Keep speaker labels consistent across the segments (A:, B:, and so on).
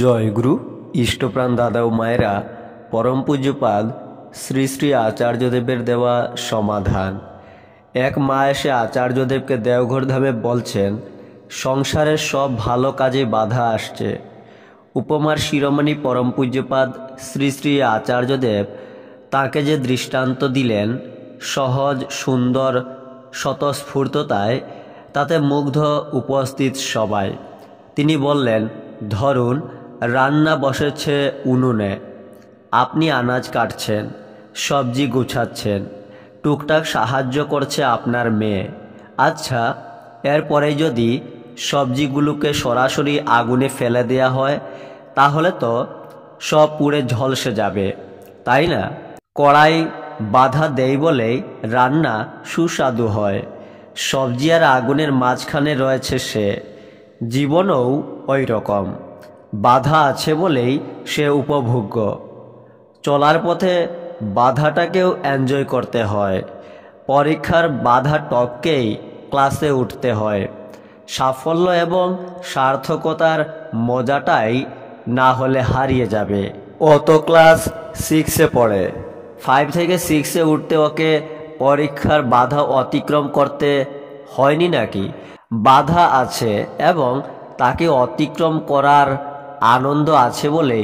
A: জয়গুরু ইষ্টপ্রাণ দাদা ও মায়েরা, পরম পূজ্যপাদ শ্রী শ্রী আচার্যদেবের দেওয়া সমাধান। এক মা এসে আচার্যদেবকে দেওঘর ধামে বলছেন, সংসারের সব ভালো কাজে বাধা আসছে। উপমার শিরোমণি পরম পূজ্যপাদ শ্রী শ্রী আচার্যদেব তাকে যে দৃষ্টান্ত দিলেন, সহজ সুন্দর স্বতঃস্ফূর্ততায় তাতে মুগ্ধ উপস্থিত সবাই। তিনি বললেন, ধরুন রান্না বসেছে উনুনে, আপনি আনাজ কাটছেন, সবজি গুছাচ্ছেন, টুকটাক সাহায্য করছে আপনার মেয়ে। আচ্ছা, এরপরে যদি সবজিগুলোকে সরাসরি আগুনে ফেলে দেয়া হয়, তাহলে তো সব পুড়ে ঝলসে যাবে, তাই না? কড়াই বাধা দেয় বলেই রান্না সুস্বাদু হয়। সবজি আর আগুনের মাঝখানে রয়েছে সে। জীবনও ওই রকম, বাধা আছে বলেই সে উপভোগ্য। চলার পথে বাধাটাকেও এনজয় করতে হয়। পরীক্ষার বাধা টপকেই ক্লাসে উঠতে হয়। সাফল্য এবং সার্থকতার মজাটাই না হলে হারিয়ে যাবে। ও তো ক্লাস 6-এ পড়ে, 5 থেকে 6-এ উঠতে ওকে পরীক্ষার বাধা অতিক্রম করতে হয়নি নাকি? বাধা আছে এবং তাকে অতিক্রম করার আনন্দ আছে বলে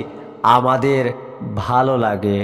A: আমাদের ভালো লাগে।